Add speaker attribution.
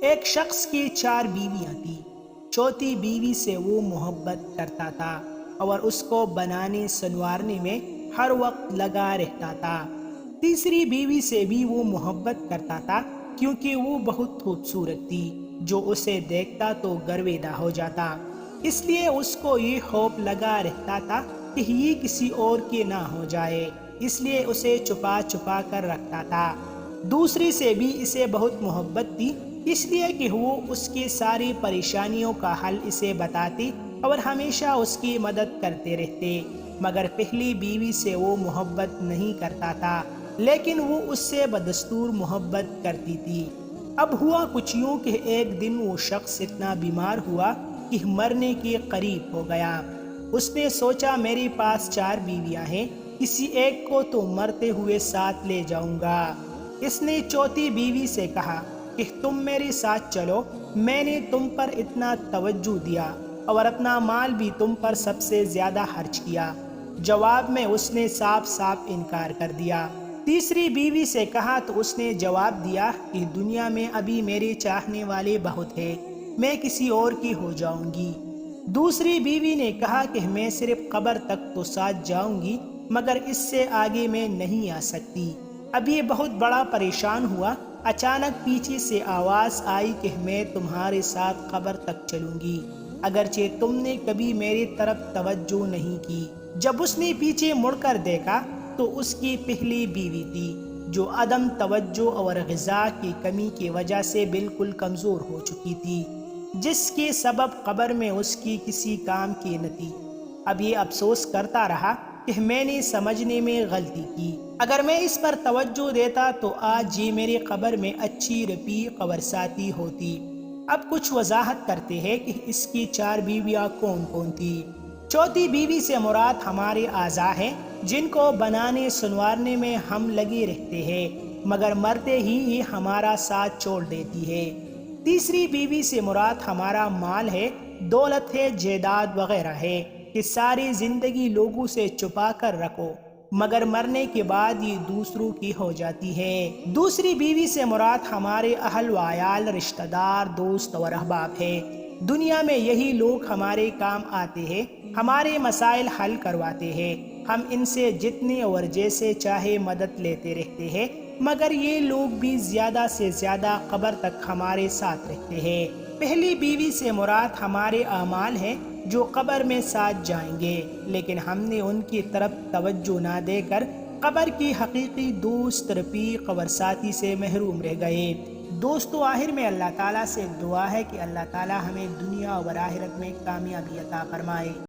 Speaker 1: ایک شخص کی 4 بیویاں تھیں۔ چوتھی بیوی سے وہ محبت کرتا تھا اور اس کو بنانے سنوارنے میں ہر وقت لگا رہتا تھا۔ تیسری بیوی سے بھی وہ محبت کرتا تھا کیونکہ وہ بہت خوبصورت تھی، جو اسے دیکھتا تو گرویدہ ہو جاتا۔ اس لیے اس کو یہ خوف لگا رہتا تھا کہ یہ کسی اور کی نہ ہو جائے، اس لیے اسے چھپا چھپا کر رکھتا تھا۔ دوسری سے بھی اسے بہت محبت تھی، اس لیے کہ وہ اس کی ساری پریشانیوں کا حل اسے بتاتی اور ہمیشہ اس کی مدد کرتے رہتے۔ مگر پہلی بیوی سے وہ محبت نہیں کرتا تھا، لیکن وہ اس سے بدستور محبت کرتی تھی۔ اب ہوا کچھ یوں کہ ایک دن وہ شخص اتنا بیمار ہوا کہ مرنے کے قریب ہو گیا۔ اس نے سوچا میرے پاس 4 بیویاں ہیں، کسی ایک کو تو مرتے ہوئے ساتھ لے جاؤں گا۔ اس نے چوتھی بیوی سے کہا کہ تم میرے ساتھ چلو، میں نے تم پر اتنا توجہ دیا اور اپنا مال بھی تم پر سب سے زیادہ خرچ کیا۔ جواب میں اس نے صاف صاف انکار کر دیا۔ تیسری بیوی سے کہا تو اس نے جواب دیا کہ دنیا میں ابھی میرے چاہنے والے بہت ہیں، میں کسی اور کی ہو جاؤں گی۔ دوسری بیوی نے کہا کہ میں صرف قبر تک تو ساتھ جاؤں گی، مگر اس سے آگے میں نہیں آ سکتی۔ اب یہ بہت بڑا پریشان ہوا۔ اچانک پیچھے سے آواز آئی کہ میں تمہارے ساتھ قبر تک چلوں گی، اگرچہ تم نے کبھی میری طرف توجہ نہیں کی۔ جب اس نے پیچھے مڑ کر دیکھا تو اس کی پہلی بیوی تھی، جو عدم توجہ اور غذا کی کمی کی وجہ سے بالکل کمزور ہو چکی تھی، جس کے سبب قبر میں اس کی کسی کام کی نہ تھی۔ اب یہ افسوس کرتا رہا کہ میں نے سمجھنے میں غلطی کی، اگر میں اس پر توجہ دیتا تو آج یہ میری قبر میں اچھی رفیق اور ساتھی ہوتی۔ اب کچھ وضاحت کرتے ہیں کہ اس کی 4 بیویاں کون کون تھی۔ چوتھی بیوی سے مراد ہمارے اعضاء ہیں، جن کو بنانے سنوارنے میں ہم لگے رہتے ہیں، مگر مرتے ہی یہ ہمارا ساتھ چھوڑ دیتی ہے۔ تیسری بیوی سے مراد ہمارا مال ہے، دولت ہے، جائیداد وغیرہ ہے کہ ساری زندگی لوگوں سے چھپا کر رکھو، مگر مرنے کے بعد یہ دوسروں کی ہو جاتی ہے۔ دوسری بیوی سے مراد ہمارے اہل و عیال، رشتہ دار، دوست اور احباب ہے۔ دنیا میں یہی لوگ ہمارے کام آتے ہیں، ہمارے مسائل حل کرواتے ہیں، ہم ان سے جتنے اور جیسے چاہے مدد لیتے رہتے ہیں، مگر یہ لوگ بھی زیادہ سے زیادہ قبر تک ہمارے ساتھ رہتے ہیں۔ پہلی بیوی سے مراد ہمارے اعمال ہیں، جو قبر میں ساتھ جائیں گے، لیکن ہم نے ان کی طرف توجہ نہ دے کر قبر کی حقیقی دوست، رفیق اور ساتھی سے محروم رہ گئے۔ دوستو، آخر میں اللہ تعالیٰ سے دعا ہے کہ اللہ تعالیٰ ہمیں دنیا اور آخرت میں کامیابی عطا فرمائے۔